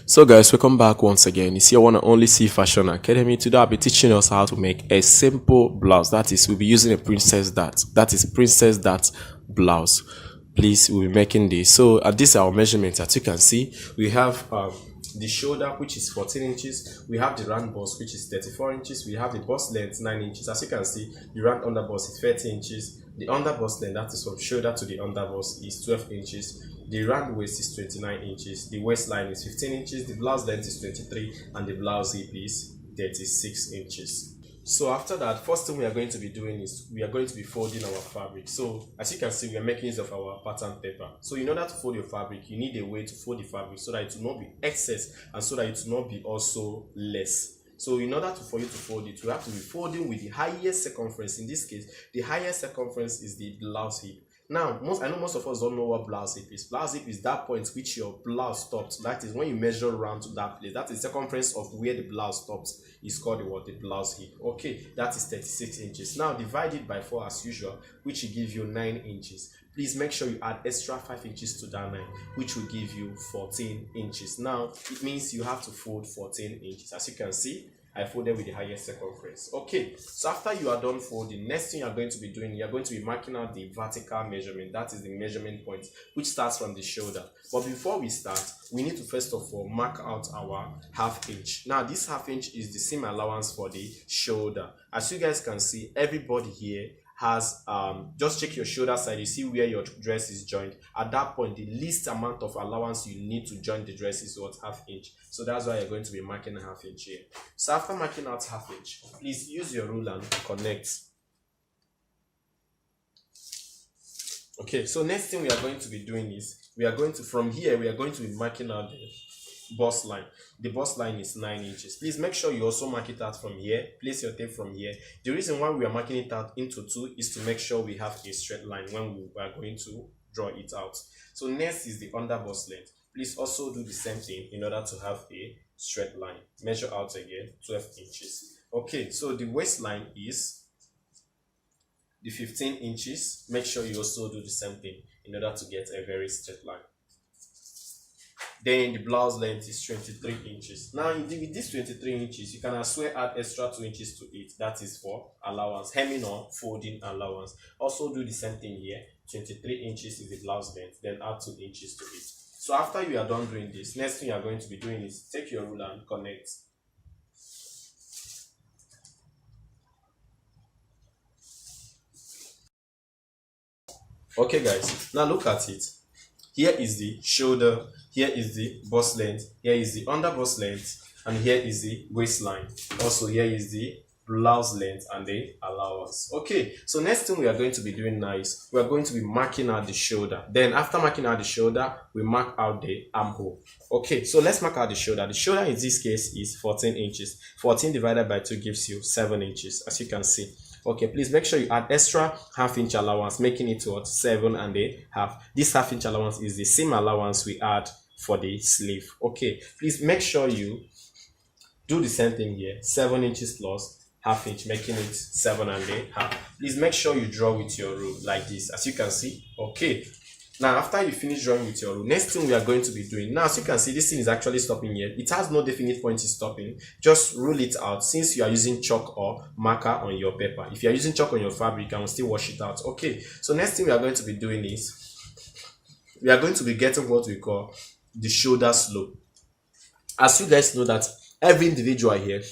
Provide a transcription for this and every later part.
So guys, welcome back once again. It's your one and only Ceefashion Academy. Today I'll be teaching us how to make a simple blouse. That is, we'll be using a Princess Dart. That is Princess Dart Blouse. Please, we'll be making this. So this is our measurements. As you can see, we have the shoulder, which is 14 inches. We have the round bust, which is 34 inches. We have the bust length, 9 inches. As you can see, the round underbust is 30 inches. The underbust length, that is from shoulder to the underbust, is 12 inches. The round waist is 29 inches. The waistline is 15 inches. The blouse length is 23, and the blouse hip is 36 inches. So after that, first thing we are going to be doing is we are going to be folding our fabric. So as you can see, we are making use of our pattern paper. So in order to fold your fabric, you need a way to fold the fabric so that it will not be excess and so that it will not be also less. So in order for you to fold it, you have to be folding with the highest circumference. In this case, the highest circumference is the blouse hip. Now, I know most of us don't know what blouse hip is. Blouse hip is that point which your blouse stops. That is when you measure around to that place. That is the circumference of where the blouse stops. Is called the blouse hip. Okay, that is 36 inches. Now divide it by 4 as usual, which will give you 9 inches. Please make sure you add extra 5 inches to that 9, which will give you 14 inches. Now it means you have to fold 14 inches. As you can see, I folded with the highest circumference. Okay, so after you are done folding, next thing you are going to be doing, you are going to be marking out the vertical measurement. That is the measurement point, which starts from the shoulder. But before we start, we need to first of all mark out our half inch. Now this half inch is the seam allowance for the shoulder. As you guys can see, everybody here has just check your shoulder side. You see where your dress is joined. At that point, the least amount of allowance you need to join the dress is what? Half inch. So that's why you're going to be marking a half inch here. So after marking out half inch, please use your ruler to connect. Okay, so next thing we are going to be doing is from here we are going to be marking out the bust line. The bust line is 9 inches. Please make sure you also mark it out from here. Place your tape from here. The reason why we are marking it out into 2 is to make sure we have a straight line when we are going to draw it out. So next is the under bust length. Please also do the same thing in order to have a straight line. Measure out again 12 inches. Okay, so the waistline is the 15 inches. Make sure you also do the same thing in order to get a very straight line. Then the blouse length is 23 inches. Now with this 23 inches, you can as well add extra 2 inches to it. That is for allowance, hemming or folding allowance. Also do the same thing here. 23 inches is the blouse length, then add 2 inches to it. So after you are done doing this, next thing you are going to be doing is take your ruler and connect. Okay guys, now look at it. Here is the shoulder, here is the bust length, here is the under bust length, and here is the waistline. Also here is the blouse length and the allowance. Okay, so next thing we are going to be doing now is we are going to be marking out the shoulder. Then after marking out the shoulder, we mark out the armhole. Okay, so let's mark out the shoulder. The shoulder in this case is 14 inches. 14 divided by 2 gives you 7 inches, as you can see. Okay, please make sure you add extra half-inch allowance, making it what? 7.5. This half-inch allowance is the same allowance we add for the sleeve. Okay, please make sure you do the same thing here. 7 inches plus half inch, making it 7.5. Please make sure you draw with your rule like this, as you can see. Okay, now after you finish drawing with your rule, next thing we are going to be doing, now as you can see, this thing is actually stopping here. It has no definite point in stopping. Just rule it out since you are using chalk or marker on your paper. If you are using chalk on your fabric, you can still wash it out. Okay, so next thing we are going to be doing is we are going to be getting what we call the shoulder slope. As you guys know that every individual here,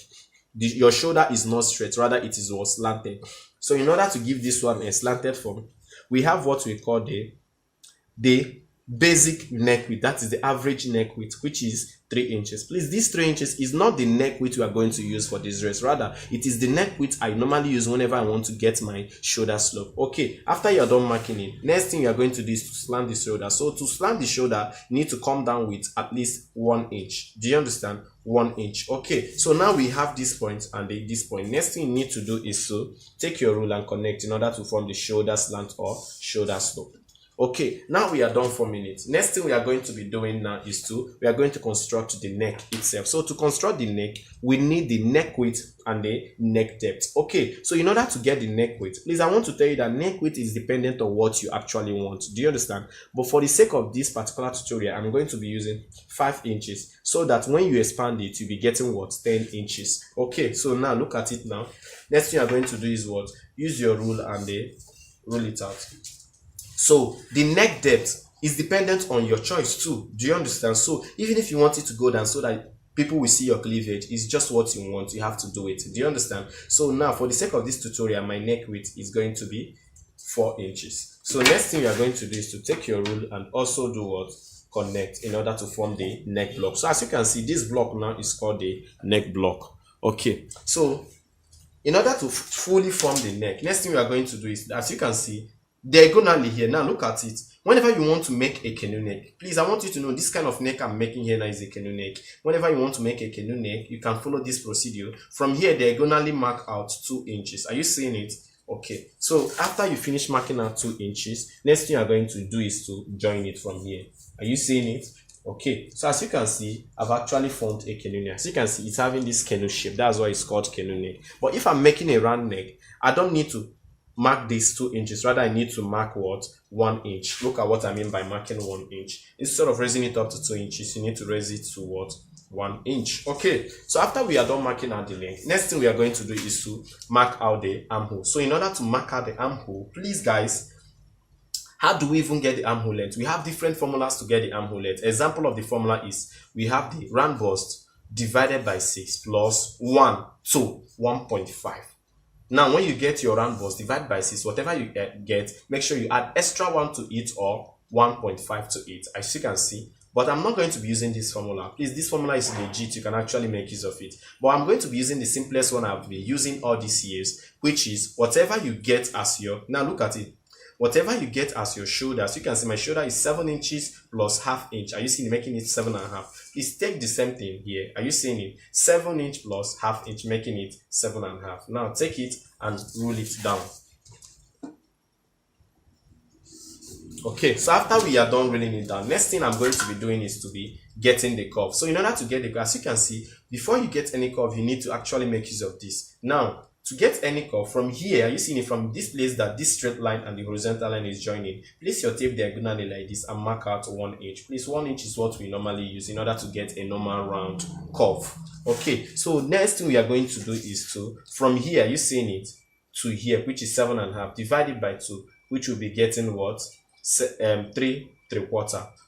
your shoulder is not straight, rather it is slanted. So in order to give this one a slanted form, we have what we call the basic neck width. That is the average neck width, which is 3 inches. Please, this 3 inches is not the neck width we are going to use for this dress. Rather, it is the neck width I normally use whenever I want to get my shoulder slope. Okay, after you are done marking it, next thing you are going to do is to slant the shoulder. So to slant the shoulder, you need to come down with at least 1 inch. Do you understand? 1 inch. Okay, so now we have this point and this point. Next thing you need to do is to take your rule and connect in order to form the shoulder slant or shoulder slope. Okay, now we are done forming it. Next thing we are going to be doing now is we are going to construct the neck itself. So to construct the neck, we need the neck width and the neck depth. Okay, so in order to get the neck width, please, I want to tell you that neck width is dependent on what you actually want. Do you understand? But for the sake of this particular tutorial, I'm going to be using 5 inches so that when you expand it, you'll be getting what? 10 inches. Okay, so now look at it now. Next thing you're going to do is what? Use your rule and roll it out. So the neck depth is dependent on your choice too. Do you understand? So even if you want it to go down so that people will see your cleavage, it's just what you want. You have to do it. Do you understand? So now for the sake of this tutorial, my neck width is going to be 4 inches. So next thing you are going to do is to take your rule and also do what? Connect in order to form the neck block. So as you can see, this block now is called the neck block. Okay, so in order to fully form the neck, next thing we are going to do is, as you can see, diagonally here. Now look at it. Whenever you want to make a canoe neck, please, I want you to know this kind of neck I'm making here now is a canoe neck. Whenever you want to make a canoe neck, you can follow this procedure. From here, diagonally mark out 2 inches. Are you seeing it? Okay, so after you finish marking out 2 inches, next thing you're going to do is to join it from here. Are you seeing it? Okay, so as you can see, I've actually formed a canoe neck. As you can see, it's having this canoe shape. That's why it's called canoe neck. But if I'm making a round neck, I don't need to mark these 2 inches. Rather, I need to mark what? 1 inch. Look at what I mean by marking 1 inch. Instead of raising it up to 2 inches, you need to raise it to what? 1 inch. Okay, so after we are done marking out the length, next thing we are going to do is to mark out the armhole. So in order to mark out the armhole, please guys, how do we even get the armhole length? We have different formulas to get the armhole length. Example of the formula is we have the round bust divided by 6 plus 1 to 1.5. Now, when you get your round bust, divide by 6, whatever you get, make sure you add extra 1 to it or 1.5 to it, as you can see. But I'm not going to be using this formula. Please, this formula is legit. You can actually make use of it. But I'm going to be using the simplest one I've been using all these years, which is whatever you get as your... Now, look at it. Whatever you get as your shoulder, as you can see, my shoulder is 7 inches plus half inch. Are you seeing making it 7.5? Please take the same thing here. Are you seeing it? 7 inch plus half inch, making it 7.5. Now take it and roll it down. Okay, so after we are done rolling it down, next thing I'm going to be doing is to be getting the curve. So in order to get the curve, as you can see, before you get any curve, you need to actually make use of this. Now, to get any curve from here, you see it from this place that this straight line and the horizontal line is joining. Place your tape diagonally like this and mark out 1 inch. Please, 1 inch is what we normally use in order to get a normal round curve. Okay, so next thing we are going to do is to, from here, you seeing it, to here, which is 7.5, divided by 2, which will be getting what? 3/3.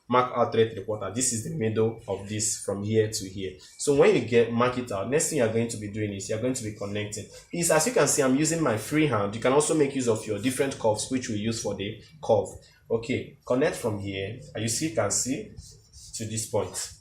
Mark out 3/3. This is the middle of this from here to here. So when you mark it out, next thing you're going to be doing is you're going to be connecting. Please, as you can see, I'm using my free hand. You can also make use of your different curves, which we use for the curve. Okay, connect from here. You can see to this point.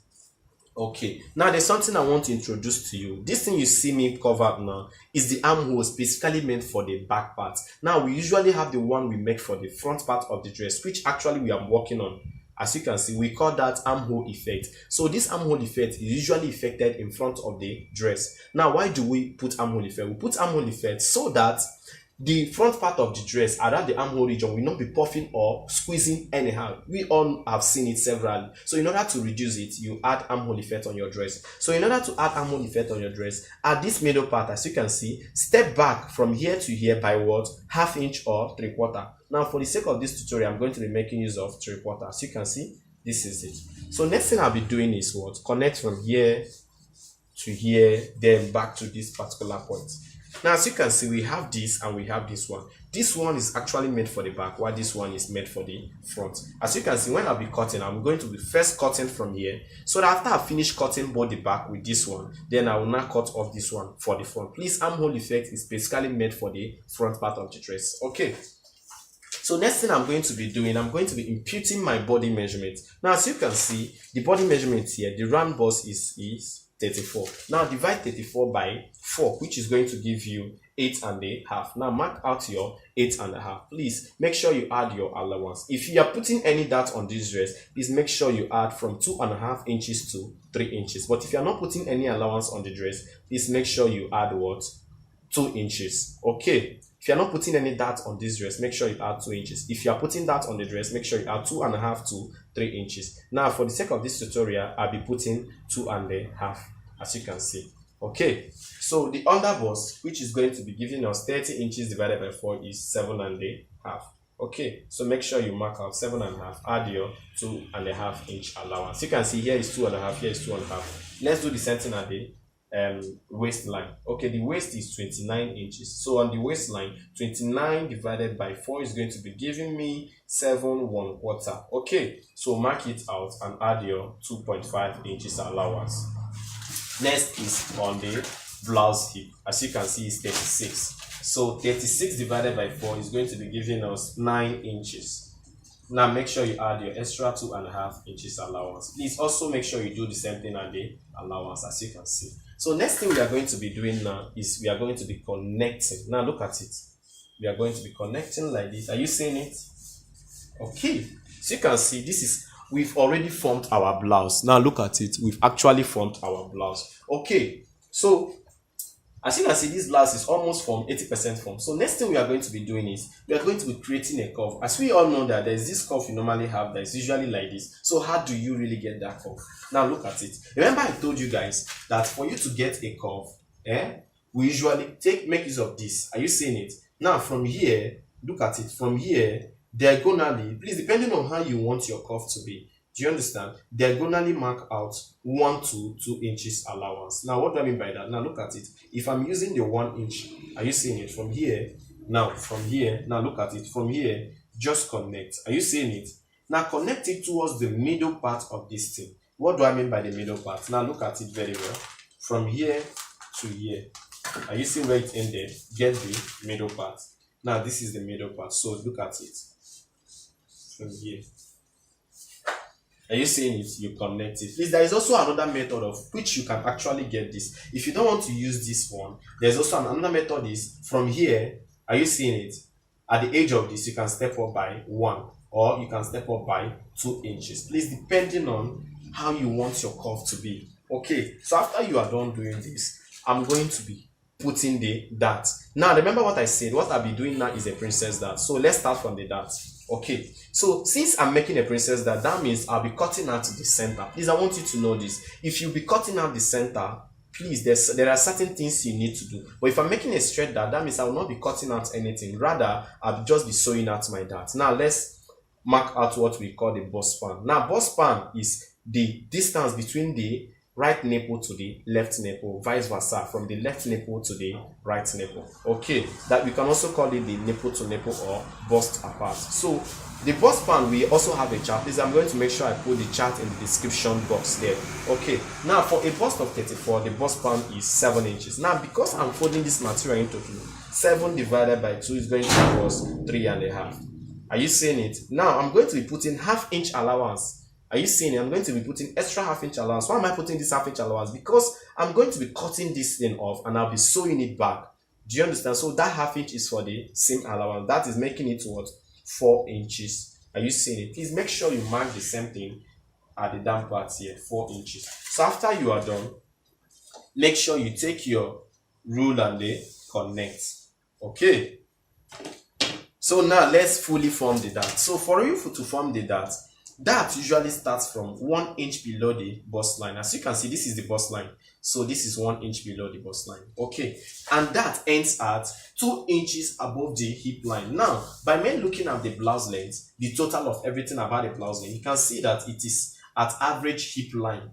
Okay, now there's something I want to introduce to you. This thing you see me covered now is the armhole specifically meant for the back part. Now we usually have the one we make for the front part of the dress, which actually we are working on. As you can see, we call that armhole effect. So this armhole effect is usually effected in front of the dress. Now, why do we put armhole effect? We put armhole effect so that the front part of the dress around the armhole region will not be puffing or squeezing anyhow. We all have seen it severally. So in order to reduce it, you add armhole effect on your dress. So in order to add armhole effect on your dress, at this middle part, as you can see, step back from here to here by what? Half inch or 3/4. Now, for the sake of this tutorial, I'm going to be making use of 3/4. As you can see, this is it. So next thing I'll be doing is what? Connect from here to here, then back to this particular point. Now, as you can see, we have this and we have this one. This one is actually made for the back, while this one is made for the front. As you can see, when I'll be cutting, I'm going to be first cutting from here. So that after I finish cutting both the back with this one, then I will now cut off this one for the front. Please, armhole effect is basically made for the front part of the dress. Okay. So next thing I'm going to be doing, I'm going to be imputing my body measurement. Now, as you can see, the body measurement here, the round bust is 34. Now divide 34 by 4, which is going to give you 8.5. Now mark out your 8.5. Please make sure you add your allowance. If you are putting any dart on this dress, please make sure you add from 2.5 inches to 3 inches. But if you are not putting any allowance on the dress, please make sure you add what? 2 inches. Okay. If you're not putting any dart on this dress, make sure you add 2 inches. If you are putting dart on the dress, make sure you add 2.5 to 3 inches. Now, for the sake of this tutorial, I'll be putting 2.5, as you can see. Okay, so the underbust, which is going to be giving us 30 inches divided by 4, is 7.5. Okay, so make sure you mark out 7.5, add your 2.5 inch allowance. You can see here is 2.5, here is 2.5. Let's do the same thing at the waistline. Okay, the waist is 29 inches. So on the waistline, 29 divided by 4 is going to be giving me 7.25. Okay, so mark it out and add your 2.5 inches allowance. Next is on the blouse hip. As you can see, it's 36. So 36 divided by 4 is going to be giving us 9 inches. Now make sure you add your extra 2.5 inches allowance. Please also make sure you do the same thing at the allowance, as you can see. So next thing we are going to be doing now is we are going to be connecting. Now look at it. We are going to be connecting like this. Are you seeing it? Okay. So you can see this is, we've already formed our blouse. Now look at it. We've actually formed our blouse. Okay. So as you can see, this blouse is almost formed, 80% formed. So next thing we are going to be doing is we are going to be creating a curve. As we all know that there's this curve you normally have that is usually like this. So how do you really get that curve? Now look at it. Remember I told you guys that for you to get a curve, we usually make use of this. Are you seeing it? Now from here, look at it. From here, diagonally, please, depending on how you want your curve to be, do you understand? Diagonally mark out 1 to 2 inches allowance. Now, what do I mean by that? Now, look at it. If I'm using the 1 inch, are you seeing it? From here, now, from here, now look at it. From here, just connect. Are you seeing it? Now, connect it towards the middle part of this thing. What do I mean by the middle part? Now, look at it very well. From here to here. Are you seeing where it ended? Get the middle part. Now, this is the middle part. So, look at it. From here. Are you seeing it? You connect it. Please, there is also another method of which you can actually get this. If you don't want to use this one, there's also another method is from here. Are you seeing it? At the edge of this, you can step up by 1 or you can step up by 2 inches. Please, depending on how you want your curve to be. Okay, so after you are done doing this, I'm going to be putting the dart. Now, remember what I said. What I'll be doing now is a princess dart. So let's start from the dart. Okay, so since I'm making a princess dart, that means I'll be cutting out the center. Please, I want you to know this. If you be cutting out the center, please, there are certain things you need to do. But if I'm making a straight dart, that means I will not be cutting out anything. Rather, I'll just be sewing out my dart. Now, let's mark out what we call the bust span. Now, bust span is the distance between the right nipple to the left nipple, vice versa, from the left nipple to the right nipple. Okay, that we can also call it the nipple to nipple or bust apart. So the bust span, we also have a chart. Please, I'm going to make sure I put the chart in the description box there. Okay, now for a bust of 34, the bust span is 7 inches. Now, because I'm folding this material into 2, 7 divided by 2 is going to give us 3.5. Are you seeing it? Now, I'm going to be putting half-inch allowance. Are you seeing it? I'm going to be putting extra half-inch allowance. Why am I putting this half-inch allowance? Because I'm going to be cutting this thing off and I'll be sewing it back. Do you understand? So that half-inch is for the seam allowance. That is making it what? 4 inches. Are you seeing it? Please make sure you mark the same thing at the down part here, 4 inches. So after you are done, make sure you take your rule and they connect. Okay. So now let's fully form the dart. So for you to form the dart, that usually starts from 1 inch below the bust line. As you can see, this is the bust line. So this is 1 inch below the bust line. Okay. And that ends at 2 inches above the hip line. Now, by me looking at the blouse length, the total of everything about the blouse length, you can see that it is at average hip line.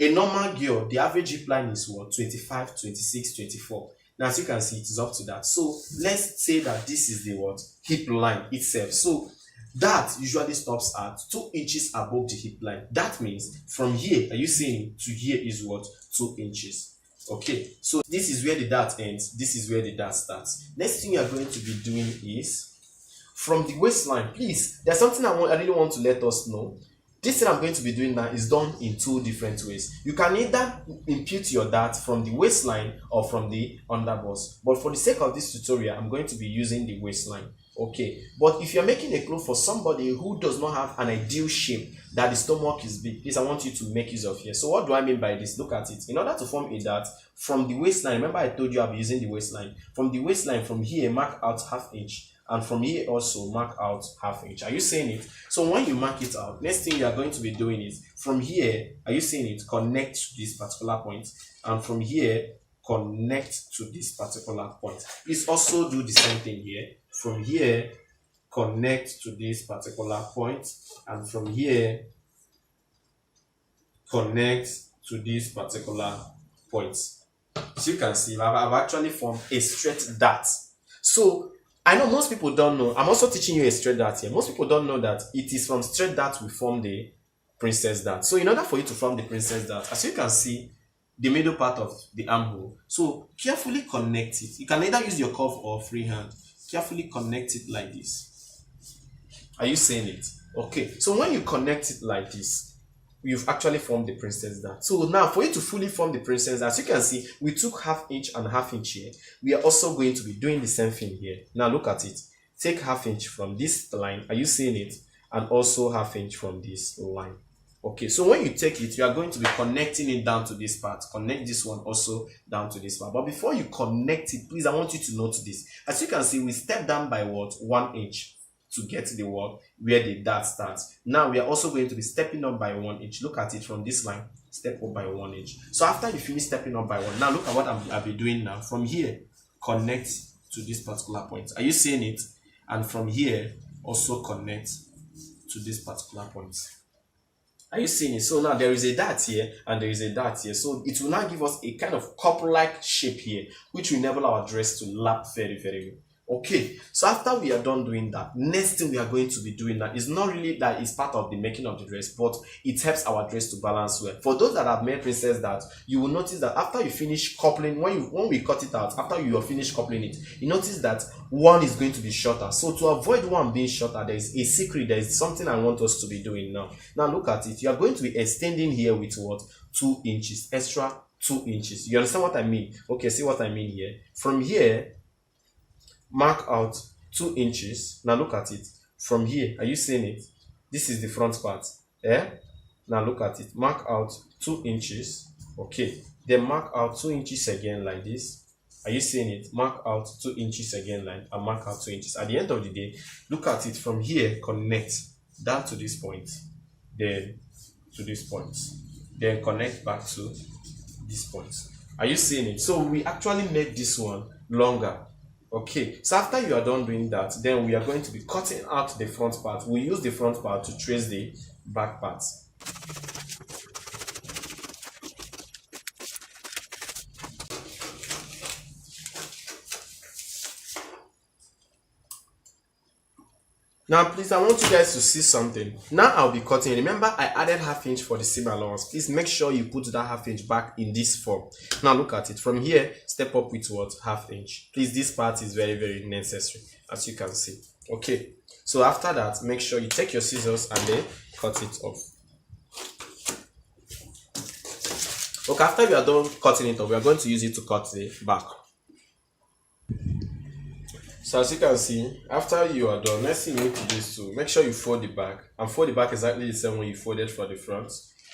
A normal girl, the average hip line is what? 25, 26, 24. Now, as you can see, it is up to that. So let's say that this is the what? Hip line itself. So that usually stops at 2 inches above the hip line. That means from here, are you seeing, to here is what? 2 inches. Okay, so this is where the dart ends. This is where the dart starts. Next thing you are going to be doing is from the waistline. Please, there's something I really want to let us know. This thing I'm going to be doing now is done in 2 different ways. You can either impute your dart from the waistline or from the underbust. But for the sake of this tutorial, I'm going to be using the waistline. Okay, but if you're making a cloth for somebody who does not have an ideal shape, that the stomach is big, please I want you to make use of here. So what do I mean by this? Look at it. In order to form a dart from the waistline, remember I told you I'll be using the waistline. From the waistline, from here, mark out ½ inch, and from here also mark out ½ inch. Are you seeing it? So when you mark it out, next thing you are going to be doing is from here, are you seeing it? Connect to this particular point, and from here connect to this particular point. Please also do the same thing here. From here connect to this particular point, and from here connect to this particular point. As you can see, I've actually formed a straight dart. So I know most people don't know. I'm also teaching you a straight dart here. Most people don't know that it is from straight dart we form the princess dart. So in order for you to form the princess dart, as you can see, the middle part of the armhole, so carefully connect it. You can either use your cuff or freehand. Carefully connect it like this. Are you seeing it? Okay, so when you connect it like this, you've actually formed the princess dart. So now for you to fully form the princess dart, as you can see, we took ½ inch and ½ inch here. We are also going to be doing the same thing here. Now look at it. Take ½ inch from this line. Are you seeing it? And also ½ inch from this line. Okay, so when you take it, you are going to be connecting it down to this part. Connect this one also down to this part. But before you connect it, please, I want you to note this. As you can see, we step down by what? 1 inch to get to the wall where the dart starts. Now we are also going to be stepping up by 1 inch. Look at it from this line. Step up by 1 inch. So after you finish stepping up by 1, now look at what I'll be doing now. From here, connect to this particular point. Are you seeing it? And from here, also connect to this particular point. Are you seeing it? So now there is a dart here and there is a dart here. So it will now give us a kind of cup-like shape here, which will enable our dress to lap very, very well. Okay, so after we are done doing that, next thing we are going to be doing that is not really that it's part of the making of the dress, but it helps our dress to balance well. For those that have made princess dart, you will notice that after you finish coupling, when we cut it out, after you are finished coupling it, you notice that one is going to be shorter. So to avoid one being shorter, there is a secret, there is something I want us to be doing now. Now look at it. You are going to be extending here with what? 2 inches, extra 2 inches. You understand what I mean? Okay, see what I mean here. From here, mark out 2 inches. Now look at it. From here, are you seeing it? This is the front part. Now look at it. Mark out 2 inches. Okay. Then mark out 2 inches again like this. Are you seeing it? Mark out 2 inches again like, and mark out 2 inches. At the end of the day, look at it. From here, connect down to this point. Then to this point. Then connect back to this point. Are you seeing it? So we actually make this one longer. Okay, so after you are done doing that, then we are going to be cutting out the front part. We use the front part to trace the back part. Now, please, I want you guys to see something. Now I'll be cutting. Remember, I added ½ inch for the seam allowance. Please make sure you put that ½ inch back in this form. Now look at it. From here, step up with what? ½ inch. Please, this part is very, very necessary, as you can see. Okay. So after that, make sure you take your scissors and then cut it off. Okay, after we are done cutting it off, we are going to use it to cut the back. So as you can see, after you are done, next thing you need to do is to make sure you fold the back, and fold the back exactly the same way you folded for the front.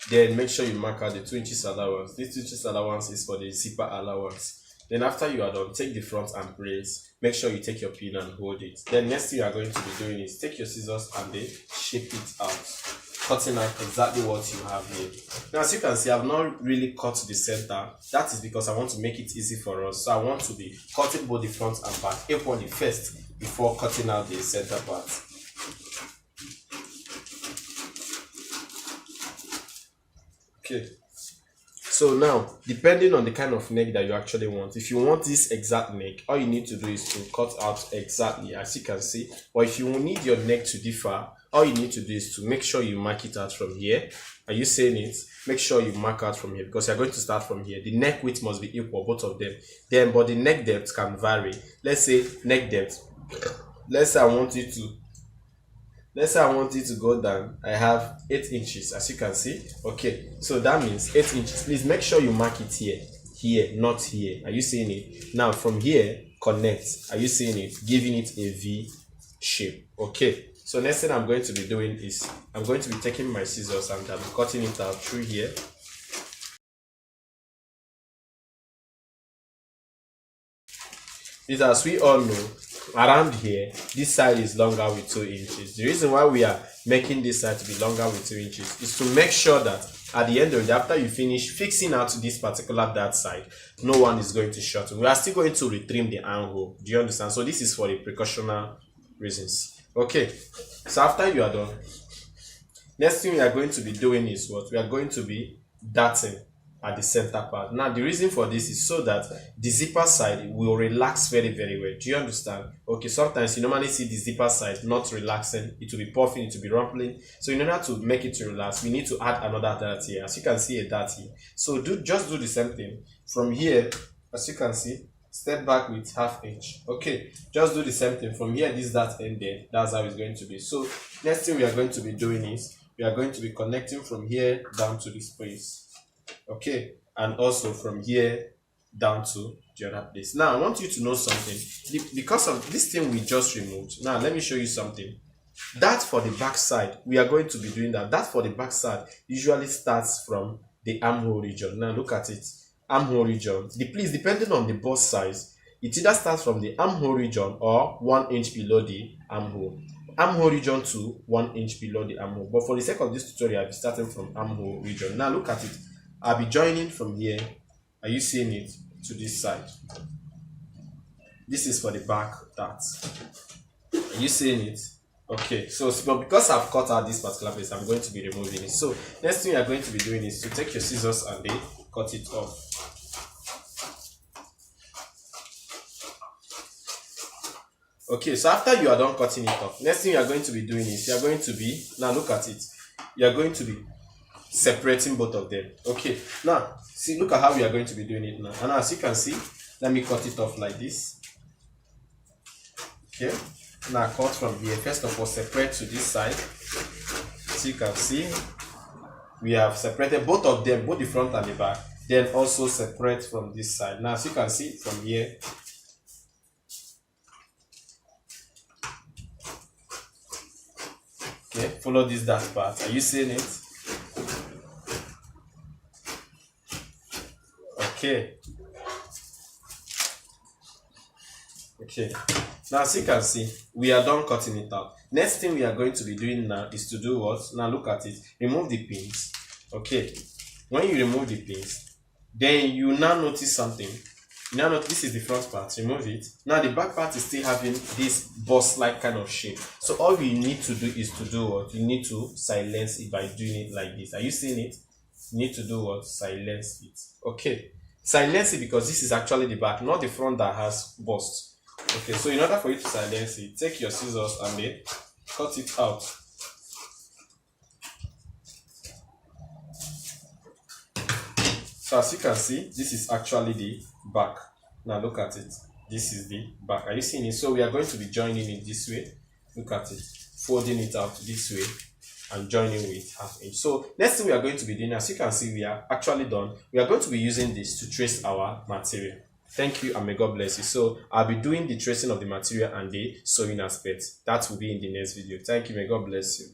Then make sure you mark out the 2 inches allowance. This 2 inches allowance is for the zipper allowance. Then after you are done, take the front and brace. Make sure you take your pin and hold it. Then next thing you are going to be doing is take your scissors and then shape it out, cutting out exactly what you have here. Now as you can see, I've not really cut the center. That is because I want to make it easy for us. So I want to be cutting both the front and back equally first before cutting out the center part. Okay. So now, depending on the kind of neck that you actually want, if you want this exact neck, all you need to do is to cut out exactly as you can see. Or if you need your neck to differ, all you need to do is to make sure you mark it out from here. Are you seeing it? Make sure you mark out from here because you're going to start from here. The neck width must be equal, both of them. Then, but the neck depth can vary. Let's say neck depth. Let's say I want it to go down. I have 8 inches, as you can see. Okay, so that means 8 inches. Please make sure you mark it here, not here. Are you seeing it? Now from here, connect. Are you seeing it? Giving it a V shape. Okay, so next thing I'm going to be doing is I'm going to be taking my scissors and I'm cutting it out through here. This, as we all know, around here this side is longer with 2 inches. The reason why we are making this side to be longer with 2 inches is to make sure that at the end of the day, after you finish fixing out this particular dart side, no one is going to shorten. We are still going to retrim the armhole. Do you understand? So this is for the precautionary reasons. Okay, so after you are done, next thing we are going to be doing is what? We are going to be darting at the center part. Now the reason for this is so that the zipper side will relax very well. Do you understand? Okay, sometimes you normally see the zipper side not relaxing, it will be puffing, it will be rumpling. So in order to make it to relax, we need to add another dart here. As you can see, a dart here. So just do the same thing from here. As you can see, step back with ½ inch. Okay, just do the same thing from here. This dart end there, that's how it's going to be. So next thing we are going to be doing is we are going to be connecting from here down to this place. Okay, and also from here down to the other place. Now I want you to know something. Because of this thing we just removed, now let me show you something. That for the back side, we are going to be doing that for the back side usually starts from the armhole region. Now look at it, armhole region. Please, depending on the bust size, it either starts from the armhole region or 1 inch below the armhole. Armhole region to 1 inch below the armhole. But for the sake of this tutorial, I'll be starting from armhole region. Now look at it. I'll be joining from here. Are you seeing it? To this side. This is for the back dart. Are you seeing it? Okay, so but because I've cut out this particular place, I'm going to be removing it. So next thing you're going to be doing is to take your scissors and then cut it off. Okay, so after you are done cutting it off, next thing you are going to be doing is you are going to be, now look at it, you are going to be separating both of them. Okay, now see, look at how we are going to be doing it now. And as you can see, let me cut it off like this. Okay, now cut from here. First of all, separate to this side. So you can see we have separated both of them, both the front and the back. Then also separate from this side. Now as you can see from here, okay, follow this dart part. Are you seeing it? Okay. Okay. Now as you can see, we are done cutting it out. Next thing we are going to be doing now is to do what? Now look at it. Remove the pins. Okay. When you remove the pins, then you now notice something. Now notice this is the front part. Remove it. Now the back part is still having this bust-like kind of shape. So all we need to do is to do what? You need to silence it by doing it like this. Are you seeing it? You need to do what? Silence it. Okay. Silence it because this is actually the back, not the front that has bust. Okay, so in order for you to silence it, take your scissors and then cut it out. So as you can see, this is actually the back. Now look at it. This is the back. Are you seeing it? So we are going to be joining it this way. Look at it. Folding it out this way and joining with ½ inch. So next thing we are going to be doing, as you can see, we are actually done. We are going to be using this to trace our material. Thank you and may God bless you. So I'll be doing the tracing of the material and the sewing aspect. That will be in the next video. Thank you. May God bless you.